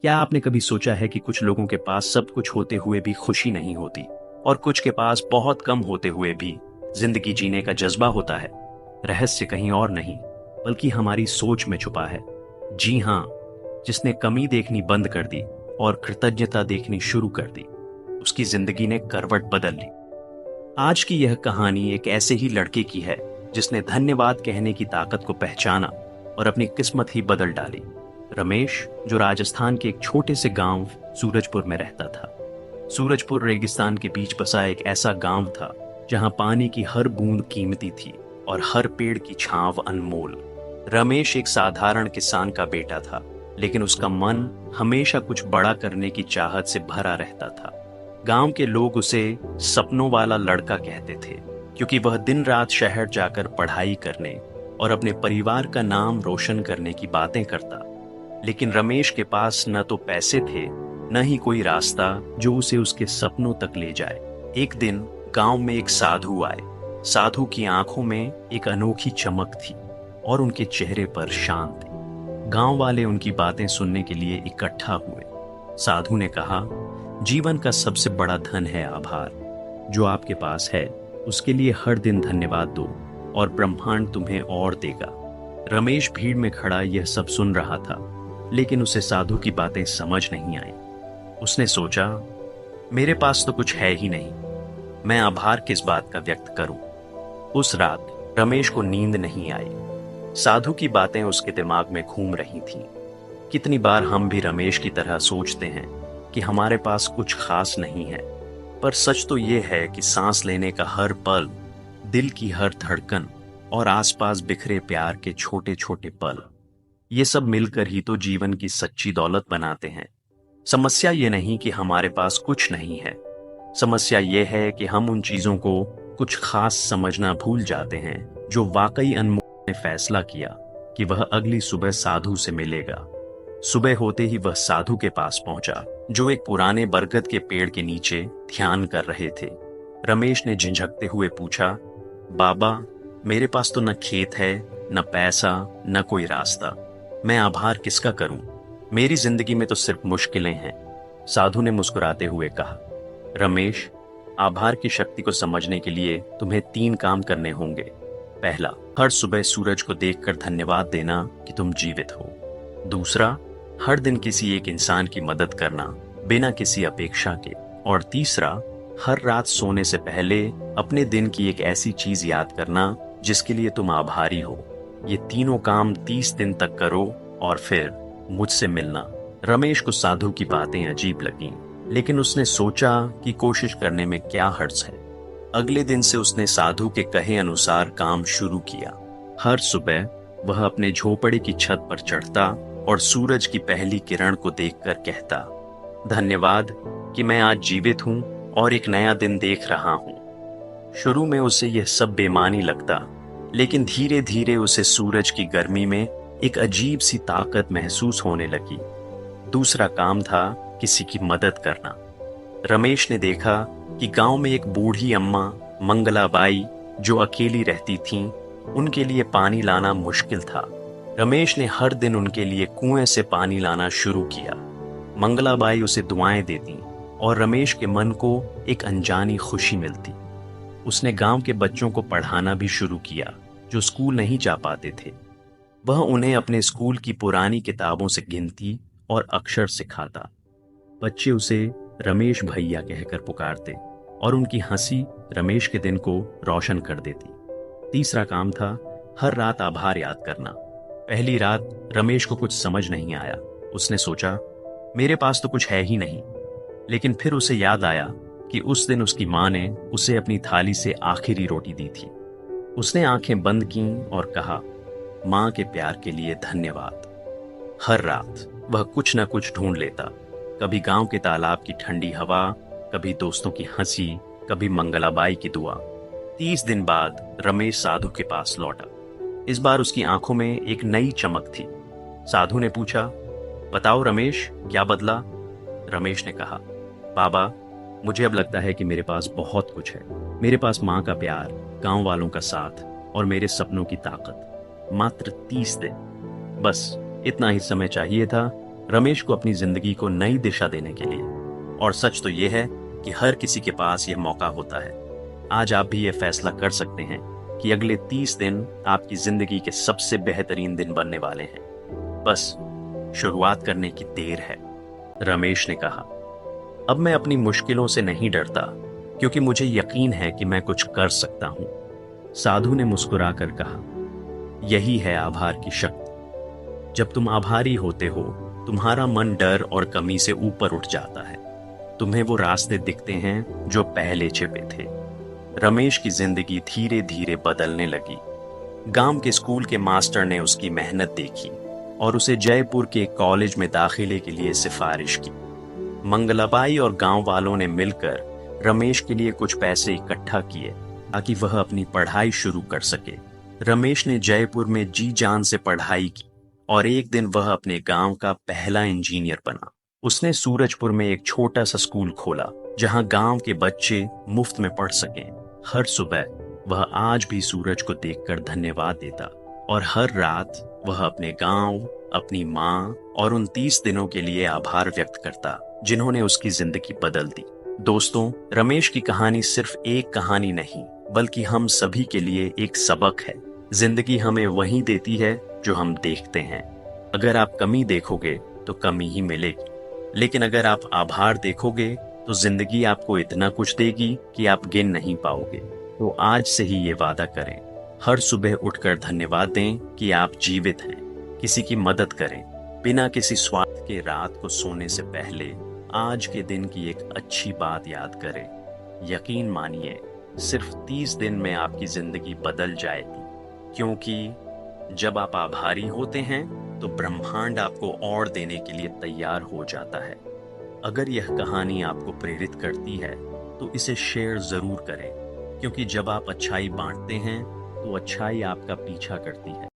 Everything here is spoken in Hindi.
क्या आपने कभी सोचा है कि कुछ लोगों के पास सब कुछ होते हुए भी खुशी नहीं होती और कुछ के पास बहुत कम होते हुए भी जिंदगी जीने का जज्बा होता है? रहस्य कहीं और नहीं बल्कि हमारी सोच में छुपा है। जी हाँ, जिसने कमी देखनी बंद कर दी और कृतज्ञता देखनी शुरू कर दी, उसकी जिंदगी ने करवट बदल ली। आज की यह कहानी एक ऐसे ही लड़के की है जिसने धन्यवाद कहने की ताकत को पहचाना और अपनी किस्मत ही बदल डाली। रमेश, जो राजस्थान के एक छोटे से गांव सूरजपुर में रहता था। सूरजपुर रेगिस्तान के बीच बसा एक ऐसा गांव था जहां पानी की हर बूंद कीमती थी और हर पेड़ की छांव अनमोल। रमेश एक साधारण किसान का बेटा था, लेकिन उसका मन हमेशा कुछ बड़ा करने की चाहत से भरा रहता था। गांव के लोग उसे सपनों वाला लड़का कहते थे, क्योंकि वह दिन रात शहर जाकर पढ़ाई करने और अपने परिवार का नाम रोशन करने की बातें करता। लेकिन रमेश के पास न तो पैसे थे, न ही कोई रास्ता जो उसे उसके सपनों तक ले जाए। एक दिन गांव में एक साधु आए। साधु की आंखों में एक अनोखी चमक थी और उनके चेहरे पर शान थी। गांव वाले उनकी बातें सुनने के लिए इकट्ठा हुए। साधु ने कहा, जीवन का सबसे बड़ा धन है आभार। जो आपके पास है उसके लिए हर दिन धन्यवाद दो और ब्रह्मांड तुम्हें और देगा। रमेश भीड़ में खड़ा यह सब सुन रहा था, लेकिन उसे साधु की बातें समझ नहीं आई। उसने सोचा, मेरे पास तो कुछ है ही नहीं, मैं आभार किस बात का व्यक्त करूं। उस रात रमेश को नींद नहीं आई। साधु की बातें उसके दिमाग में घूम रही थीं। कितनी बार हम भी रमेश की तरह सोचते हैं कि हमारे पास कुछ खास नहीं है, पर सच तो ये है कि सांस लेने का हर पल, दिल की हर धड़कन और आसपास बिखरे प्यार के छोटे छोटे पल, ये सब मिलकर ही तो जीवन की सच्ची दौलत बनाते हैं। समस्या ये नहीं कि हमारे पास कुछ नहीं है, समस्या ये है कि हम उन चीजों को कुछ खास समझना भूल जाते हैं जो वाकई अनमोल ने फैसला किया कि वह अगली सुबह साधु से मिलेगा। सुबह होते ही वह साधु के पास पहुंचा, जो एक पुराने बरगद के पेड़ के नीचे ध्यान कर रहे थे। रमेश ने झिझकते हुए पूछा, बाबा, मेरे पास तो न खेत है, न पैसा, न कोई रास्ता। मैं आभार किसका करूं? मेरी जिंदगी में तो सिर्फ मुश्किलें हैं। साधु ने मुस्कुराते हुए कहा, रमेश, आभार की शक्ति को समझने के लिए तुम्हें 3 काम करने होंगे। पहला, हर सुबह सूरज को देखकर धन्यवाद देना कि तुम जीवित हो। दूसरा, हर दिन किसी एक इंसान की मदद करना बिना किसी अपेक्षा के। और तीसरा, हर रात सोने से पहले अपने दिन की एक ऐसी चीज याद करना जिसके लिए तुम आभारी हो। ये तीनों काम 30 दिन तक करो और फिर मुझसे मिलना। रमेश को साधु की बातें अजीब लगीं, लेकिन उसने सोचा कि कोशिश करने में क्या हर्ज है। अगले दिन से उसने साधु के कहे अनुसार काम शुरू किया। हर सुबह वह अपने झोपड़े की छत पर चढ़ता और सूरज की पहली किरण को देखकर कहता, धन्यवाद कि मैं आज जीवित हूं और एक नया दिन देख रहा हूं। शुरू में उसे यह सब बेमानी लगता, लेकिन धीरे धीरे उसे सूरज की गर्मी में एक अजीब सी ताकत महसूस होने लगी। दूसरा काम था किसी की मदद करना। रमेश ने देखा कि गांव में एक बूढ़ी अम्मा मंगलाबाई जो अकेली रहती थीं, उनके लिए पानी लाना मुश्किल था। रमेश ने हर दिन उनके लिए कुएं से पानी लाना शुरू किया। मंगलाबाई उसे दुआएं देती और रमेश के मन को एक अनजानी खुशी मिलती। उसने गांव के बच्चों को पढ़ाना भी शुरू किया जो स्कूल नहीं जा पाते थे। वह उन्हें अपने स्कूल की पुरानी किताबों से गिनती और अक्षर सिखाता। बच्चे उसे रमेश भैया कहकर पुकारते और उनकी हंसी रमेश के दिन को रोशन कर देती। तीसरा काम था हर रात आभार याद करना। पहली रात रमेश को कुछ समझ नहीं आया। उसने सोचा, मेरे पास तो कुछ है ही नहीं। लेकिन फिर उसे याद आया कि उस दिन उसकी माँ ने उसे अपनी थाली से आखिरी रोटी दी थी। उसने आंखें बंद कीं और कहा, माँ के प्यार के लिए धन्यवाद। हर रात वह कुछ न कुछ ढूंढ लेता, कभी गांव के तालाब की ठंडी हवा, कभी दोस्तों की हंसी, कभी मंगलाबाई की दुआ। 30 दिन बाद रमेश साधु के पास लौटा। इस बार उसकी आंखों में एक नई चमक थी। साधु ने पूछा, बताओ रमेश, क्या बदला? रमेश ने कहा, बाबा, मुझे अब लगता है कि मेरे पास बहुत कुछ है। मेरे पास माँ का प्यार, गांव वालों का साथ और मेरे सपनों की ताकत। मात्र 30 दिन, बस इतना ही समय चाहिए था। रमेश को अपनी जिंदगी को नई दिशा देने के लिए। और सच तो यह है कि हर किसी के पास यह मौका होता है। आज आप भी यह फैसला कर सकते हैं कि अगले 30 दिन आपकी जिंदगी के सबसे बेहतरीन दिन बनने वाले हैं। बस शुरुआत करने की देर है। रमेश ने कहा, अब मैं अपनी मुश्किलों से नहीं डरता, क्योंकि मुझे यकीन है कि मैं कुछ कर सकता हूं। साधु ने मुस्कुराकर कहा, यही है आभार की शक्ति। जब तुम आभारी होते हो, तुम्हारा मन डर और कमी से ऊपर उठ जाता है। तुम्हें वो रास्ते दिखते हैं जो पहले छिपे थे। रमेश की जिंदगी धीरे धीरे बदलने लगी। गांव के स्कूल के मास्टर ने उसकी मेहनत देखी और उसे जयपुर के कॉलेज में दाखिले के लिए सिफारिश की। मंगलाबाई और गांव वालों ने मिलकर रमेश के लिए कुछ पैसे इकट्ठा किए ताकि वह अपनी पढ़ाई शुरू कर सके। रमेश ने जयपुर में जी जान से पढ़ाई की और एक दिन वह अपने गांव का पहला इंजीनियर बना। उसने सूरजपुर में एक छोटा सा स्कूल खोला जहां गांव के बच्चे मुफ्त में पढ़ सकें। हर सुबह वह आज भी सूरज को देखकर धन्यवाद देता और हर रात वह अपने गांव, अपनी माँ और उन 30 दिनों के लिए आभार व्यक्त करता जिन्होंने उसकी जिंदगी बदल दी। दोस्तों, रमेश की कहानी सिर्फ एक कहानी नहीं, बल्कि हम सभी के लिए एक सबक है। जिंदगी हमें वही देती है जो हम देखते हैं। अगर आप कमी देखोगे तो कमी ही मिलेगी, लेकिन अगर आप आभार देखोगे तो जिंदगी आपको इतना कुछ देगी कि आप गिन नहीं पाओगे। तो आज से ही ये वादा करें, हर सुबह उठकर धन्यवाद दें कि आप जीवित हैं। किसी की मदद करें बिना किसी स्वार्थ के। रात को सोने से पहले आज के दिन की एक अच्छी बात याद करें। यकीन मानिए, सिर्फ 30 दिन में आपकी जिंदगी बदल जाएगी, क्योंकि जब आप आभारी होते हैं तो ब्रह्मांड आपको और देने के लिए तैयार हो जाता है। अगर यह कहानी आपको प्रेरित करती है तो इसे शेयर जरूर करें, क्योंकि जब आप अच्छाई बांटते हैं तो अच्छाई आपका पीछा करती है।